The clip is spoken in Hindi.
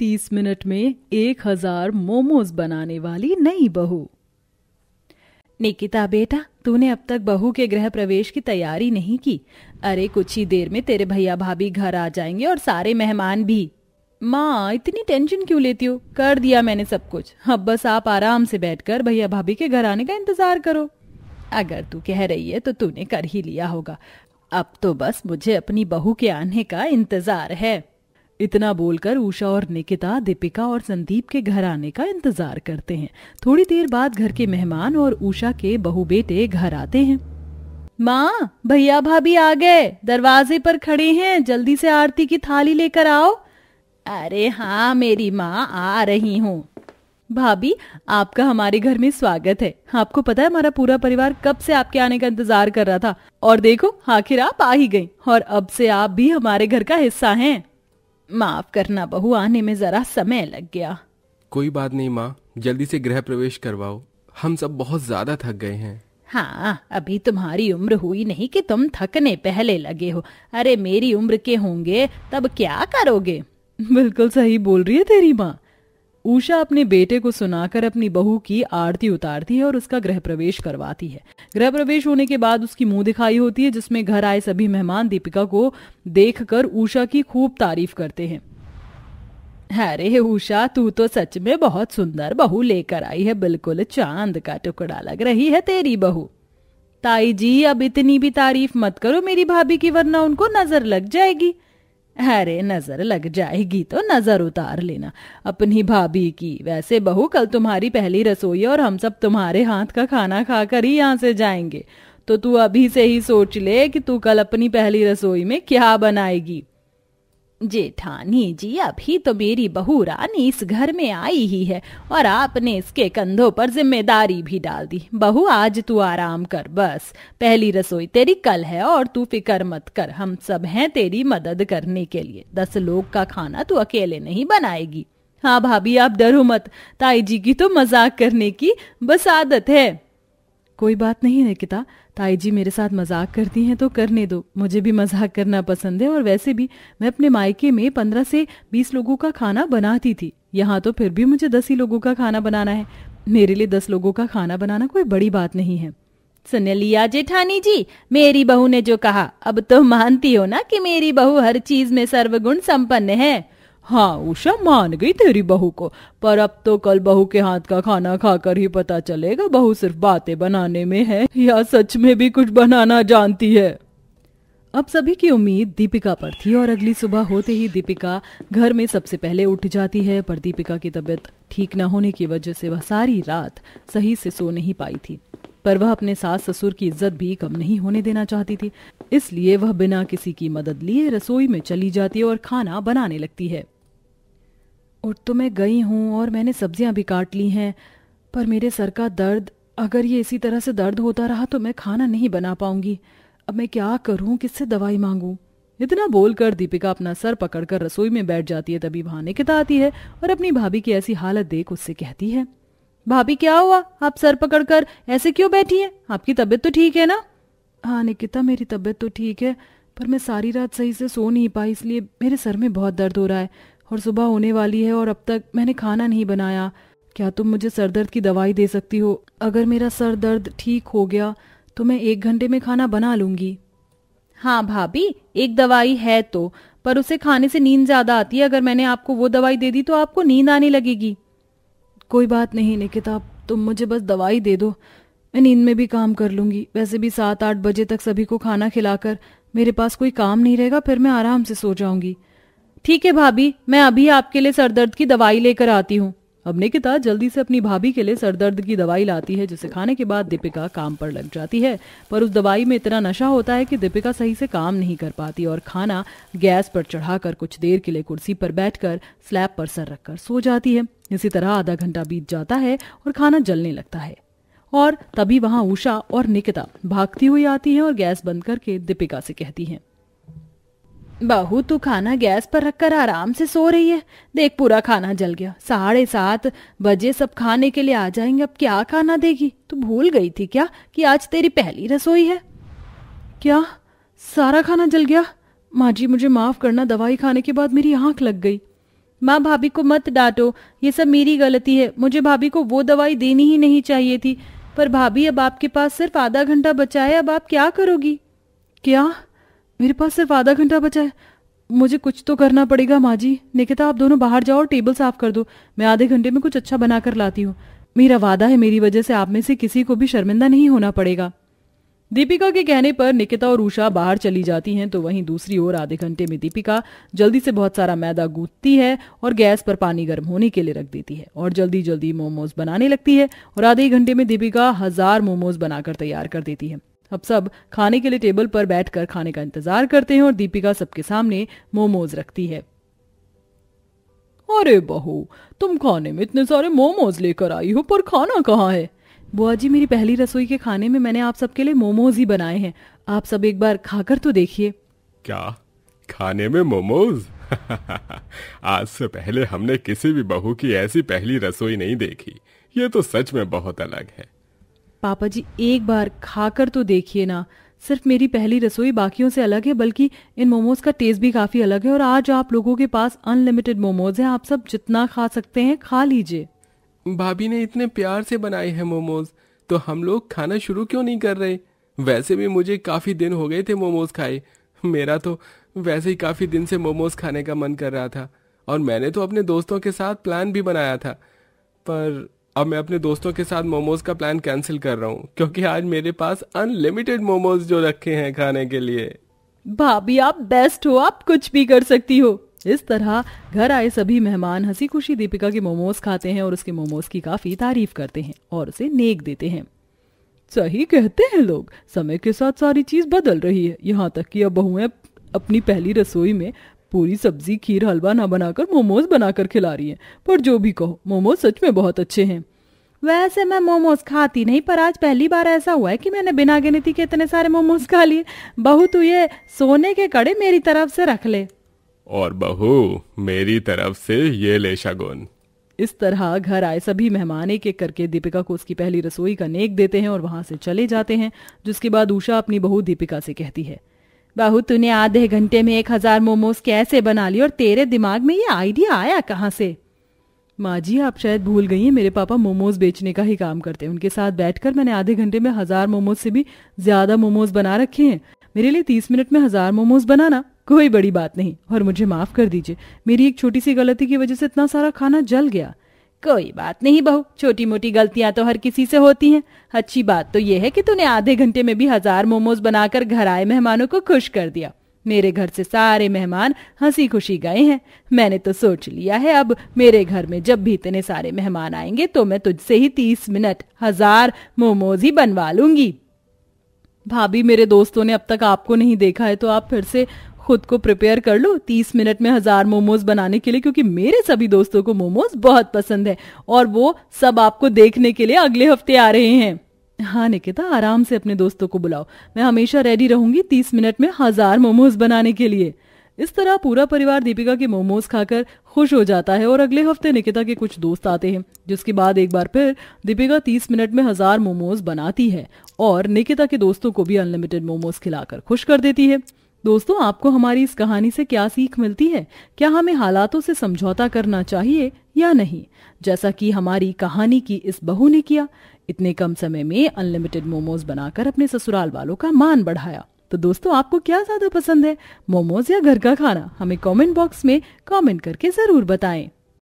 30 मिनट में 1000 मोमोज बनाने वाली नई बहू। निकिता बेटा, तूने अब तक बहू के गृह प्रवेश की तैयारी नहीं की। अरे कुछ ही देर में तेरे भैया भाभी घर आ जाएंगे और सारे मेहमान भी। माँ, इतनी टेंशन क्यों लेती हो? कर दिया मैंने सब कुछ। अब बस आप आराम से बैठकर भैया भाभी के घर आने का इंतजार करो। अगर तू कह रही है तो तूने कर ही लिया होगा। अब तो बस मुझे अपनी बहू के आने का इंतजार है। इतना बोलकर उषा और निकिता दीपिका और संदीप के घर आने का इंतजार करते हैं। थोड़ी देर बाद घर के मेहमान और उषा के बहू बेटे घर आते हैं। माँ, भैया भाभी आ गए, दरवाजे पर खड़े हैं, जल्दी से आरती की थाली लेकर आओ। अरे हाँ मेरी माँ, आ रही हूँ। भाभी, आपका हमारे घर में स्वागत है। आपको पता है हमारा पूरा परिवार कब से आपके आने का इंतजार कर रहा था, और देखो आखिर आप आ ही गई, और अब से आप भी हमारे घर का हिस्सा हैं। माफ करना बहू, आने में जरा समय लग गया। कोई बात नहीं माँ, जल्दी से गृह प्रवेश करवाओ, हम सब बहुत ज्यादा थक गए हैं। हाँ, अभी तुम्हारी उम्र हुई नहीं कि तुम थकने पहले लगे हो। अरे मेरी उम्र के होंगे तब क्या करोगे? बिल्कुल सही बोल रही है तेरी माँ। उषा अपने बेटे को सुनाकर अपनी बहू की आरती उतारती है और उसका गृह प्रवेश करवाती है। गृह प्रवेश होने के बाद उसकी मुंह दिखाई होती है, जिसमें घर आए सभी मेहमान दीपिका को देखकर उषा की खूब तारीफ करते हैं। अरे उषा, तू तो सच में बहुत सुंदर बहू लेकर आई है, बिल्कुल चांद का टुकड़ा लग रही है तेरी बहू। ताई जी, अब इतनी भी तारीफ मत करो मेरी भाभी की, वरना उनको नजर लग जाएगी। अरे नजर लग जाएगी तो नजर उतार लेना अपनी भाभी की। वैसे बहू, कल तुम्हारी पहली रसोई और हम सब तुम्हारे हाथ का खाना खाकर ही यहाँ से जाएंगे, तो तू अभी से ही सोच ले कि तू कल अपनी पहली रसोई में क्या बनाएगी। जेठानी जी, अभी तो मेरी बहू रानी इस घर में आई ही है और आपने इसके कंधों पर जिम्मेदारी भी डाल दी। बहू, आज तू आराम कर, बस पहली रसोई तेरी कल है और तू फिक्र मत कर, हम सब हैं तेरी मदद करने के लिए। 10 लोग का खाना तू अकेले नहीं बनाएगी। हाँ भाभी, आप डरो मत, ताई जी की तो मजाक करने की बस आदत है। कोई बात नहीं निकिता, ताई जी मेरे साथ मजाक करती हैं तो करने दो, मुझे भी मजाक करना पसंद है। और वैसे भी मैं अपने मायके में 15 से 20 लोगों का खाना बनाती थी, यहाँ तो फिर भी मुझे 10 ही लोगों का खाना बनाना है। मेरे लिए 10 लोगों का खाना बनाना कोई बड़ी बात नहीं है। सुन लिया जेठानी जी, मेरी बहू ने जो कहा, अब तो मानती हो ना कि मेरी बहू हर चीज में सर्वगुण संपन्न है। हाँ उषा, मान गई तेरी बहू को, पर अब तो कल बहू के हाथ का खाना खाकर ही पता चलेगा बहू सिर्फ बातें बनाने में है या सच में भी कुछ बनाना जानती है। अब सभी की उम्मीद दीपिका पर थी और अगली सुबह होते ही दीपिका घर में सबसे पहले उठ जाती है, पर दीपिका की तबीयत ठीक न होने की वजह से वह सारी रात सही से सो नहीं पाई थी। पर वह अपने सास ससुर की इज्जत भी कम नहीं होने देना चाहती थी, इसलिए वह बिना किसी की मदद लिए रसोई में चली जाती है और खाना बनाने लगती है। उठ तो मैं गई हूँ और मैंने सब्जियां भी काट ली हैं, पर मेरे सर का दर्द, अगर ये इसी तरह से दर्द होता रहा तो मैं खाना नहीं बना पाऊंगी। अब मैं क्या करूं, किससे दवाई मांगूं? इतना बोलकर दीपिका अपना सर पकड़कर रसोई में बैठ जाती है। तभी वहां निकिता आती है और अपनी भाभी की ऐसी हालत देख उससे कहती है, भाभी क्या हुआ, आप सर पकड़कर ऐसे क्यों बैठी हैं? आपकी तबीयत तो ठीक है ना? हाँ निकिता, मेरी तबीयत तो ठीक है, पर मैं सारी रात सही से सो नहीं पाई, इसलिए मेरे सर में बहुत दर्द हो रहा है और सुबह होने वाली है और अब तक मैंने खाना नहीं बनाया। क्या तुम मुझे सर दर्द की दवाई दे सकती हो? अगर मेरा सर दर्द ठीक हो गया तो मैं 1 घंटे में खाना बना लूंगी। हाँ भाभी, एक दवाई है तो, पर उसे खाने से नींद ज्यादा आती है। अगर मैंने आपको वो दवाई दे दी तो आपको नींद आने लगेगी। कोई बात नहीं निकिता, तुम मुझे बस दवाई दे दो, मैं नींद में भी काम कर लूंगी। वैसे भी 7-8 बजे तक सभी को खाना खिलाकर मेरे पास कोई काम नहीं रहेगा, फिर मैं आराम से सो जाऊंगी। ठीक है भाभी, मैं अभी आपके लिए सरदर्द की दवाई लेकर आती हूँ। अब निकिता जल्दी से अपनी भाभी के लिए सरदर्द की दवाई लाती है, जिसे खाने के बाद दीपिका काम पर लग जाती है। पर उस दवाई में इतना नशा होता है कि दीपिका सही से काम नहीं कर पाती और खाना गैस पर चढ़ाकर कुछ देर के लिए कुर्सी पर बैठकर स्लैब पर सर रखकर सो जाती है। इसी तरह आधा घंटा बीत जाता है और खाना जलने लगता है, और तभी वहां उषा और निकिता भागती हुई आती हैं और गैस बंद करके दीपिका से कहती हैं, बहू तू खाना गैस पर रखकर आराम से सो रही है, देख पूरा खाना जल गया। 7:30 बजे सब खाने के लिए आ जाएंगे, अब क्या खाना देगी? तू भूल गई थी क्या कि आज तेरी पहली रसोई है? क्या सारा खाना जल गया? माँ जी मुझे माफ करना, दवाई खाने के बाद मेरी आंख लग गई। माँ भाभी को मत डांटो, ये सब मेरी गलती है। मुझे भाभी को वो दवाई देनी ही नहीं चाहिए थी। पर भाभी अब आपके पास सिर्फ आधा घंटा बचा है, अब आप क्या करोगी? क्या? मेरे पास सिर्फ आधा घंटा बचा है? मुझे कुछ तो करना पड़ेगा माँ जी। निकिता आप दोनों बाहर जाओ और टेबल साफ कर दो, मैं आधे घंटे में कुछ अच्छा बना कर लाती हूँ। मेरा वादा है मेरी वजह से आप में से किसी को भी शर्मिंदा नहीं होना पड़ेगा। दीपिका के कहने पर निकिता और उषा बाहर चली जाती हैं तो वहीं दूसरी ओर आधे घंटे में दीपिका जल्दी से बहुत सारा मैदा गूंथती है और गैस पर पानी गर्म होने के लिए रख देती है और जल्दी जल्दी मोमोज बनाने लगती है और आधे घंटे में दीपिका 1000 मोमोज बनाकर तैयार कर देती है। अब सब खाने के लिए टेबल पर बैठकर खाने का इंतजार करते हैं और दीपिका सबके सामने मोमोज रखती है। अरे बहू, तुम खाने में इतने सारे मोमोज लेकर आई हो, पर खाना कहाँ है? बुआ जी, मेरी पहली रसोई के खाने में मैंने आप सबके लिए मोमोज ही बनाए हैं, आप सब एक बार खाकर तो देखिए। क्या खाने में मोमोज? आज से पहले हमने किसी भी बहू की ऐसी पहली रसोई नहीं देखी। ये तो सच में बहुत अलग है। पापा जी, एक बार खाकर तो देखिए ना। सिर्फ मेरी पहली रसोई बाकियों से अलग है, बल्कि इन मोमोज का टेस्ट भी काफी अलग है और आज आप लोगों के पास अनलिमिटेड मोमोज हैं। आप सब जितना खा सकते हैं खा लीजिए। भाभी ने इतने प्यार से बनाए हैं मोमोज, तो हम लोग खाना शुरू क्यों नहीं कर रहे? वैसे भी मुझे काफी दिन हो गए थे मोमोज खाए। मेरा तो वैसे ही काफी दिन से मोमोज खाने का मन कर रहा था और मैंने तो अपने दोस्तों के साथ प्लान भी बनाया था, पर अब मैं अपने दोस्तों के साथ मोमोज का प्लान कैंसिल कर रहा हूँ क्योंकि आज मेरे पास अनलिमिटेड मोमोज जो रखे हैं खाने के लिए। भाभी आप बेस्ट हो, आप कुछ भी कर सकती हो। इस तरह घर आए सभी मेहमान हंसी खुशी दीपिका के मोमोज खाते हैं और उसके मोमोज की काफी तारीफ करते हैं और उसे नेक देते हैं। सही कहते हैं लोग, समय के साथ सारी चीज बदल रही है। यहाँ तक कि अब बहुएं अपनी पहली रसोई में पूरी सब्जी खीर हलवा ना बनाकर मोमोज बनाकर खिला रही हैं। पर जो भी कहो, मोमोज सच में बहुत अच्छे हैं। वैसे मैं मोमोज खाती नहीं, पर आज पहली बार ऐसा हुआ है कि मैंने बिना गिनती के इतने सारे मोमोज खा लिए। बहू तू ये सोने के कड़े मेरी तरफ से रख ले। और बहू मेरी तरफ से ये ले शगुन। इस तरह घर आए सभी मेहमान एक एक करके दीपिका को उसकी पहली रसोई का नेक देते हैं और वहां से चले जाते हैं। जिसके बाद उषा अपनी बहू दीपिका से कहती है, बहू तूने आधे घंटे में 1000 मोमोज कैसे बना लिए और तेरे दिमाग में ये आइडिया आया कहाँ से? माँ जी, आप शायद भूल गई हैं, मेरे पापा मोमोज बेचने का ही काम करते हैं। उनके साथ बैठकर मैंने आधे घंटे में 1000 मोमोज से भी ज्यादा मोमोज बना रखे हैं। मेरे लिए 30 मिनट में 1000 मोमोज बनाना कोई बड़ी बात नहीं और मुझे माफ कर दीजिए, मेरी एक छोटी सी गलती की वजह से इतना सारा खाना जल गया। कोई बात नहीं बहू, छोटी मोटी गलतियां तो हर किसी से होती हैं। अच्छी बात तो यह है कि तूने आधे घंटे में भी 1000 मोमोज बनाकर घर आए मेहमानों को खुश कर दिया। मेरे घर से सारे मेहमान हंसी खुशी गए हैं। मैंने तो सोच लिया है अब मेरे घर में जब भी इतने सारे मेहमान आएंगे तो मैं तुझसे ही 30 मिनट 1000 मोमोज ही बनवा लूंगी। भाभी, मेरे दोस्तों ने अब तक आपको नहीं देखा है तो आप फिर से खुद को प्रिपेयर कर लो 30 मिनट में 1000 मोमोज बनाने के लिए, क्योंकि मेरे सभी दोस्तों को मोमोज बहुत पसंद है और वो सब आपको देखने के लिए अगले हफ्ते आ रहे हैं। हाँ निकिता, आराम से अपने दोस्तों को बुलाओ, मैं हमेशा रेडी रहूंगी 30 मिनट में 1000 मोमोज बनाने के लिए। इस तरह पूरा परिवार दीपिका के मोमोज खाकर खुश हो जाता है और अगले हफ्ते निकिता के कुछ दोस्त आते हैं। जिसके बाद एक बार फिर दीपिका 30 मिनट में 1000 मोमोज बनाती है और निकिता के दोस्तों को भी अनलिमिटेड मोमोज खिलाकर खुश कर देती है। दोस्तों, आपको हमारी इस कहानी से क्या सीख मिलती है? क्या हमें हालातों से समझौता करना चाहिए या नहीं, जैसा कि हमारी कहानी की इस बहू ने किया? इतने कम समय में अनलिमिटेड मोमोज बनाकर अपने ससुराल वालों का मान बढ़ाया। तो दोस्तों, आपको क्या ज्यादा पसंद है, मोमोज या घर का खाना? हमें कमेंट बॉक्स में कमेंट करके जरूर बताएं।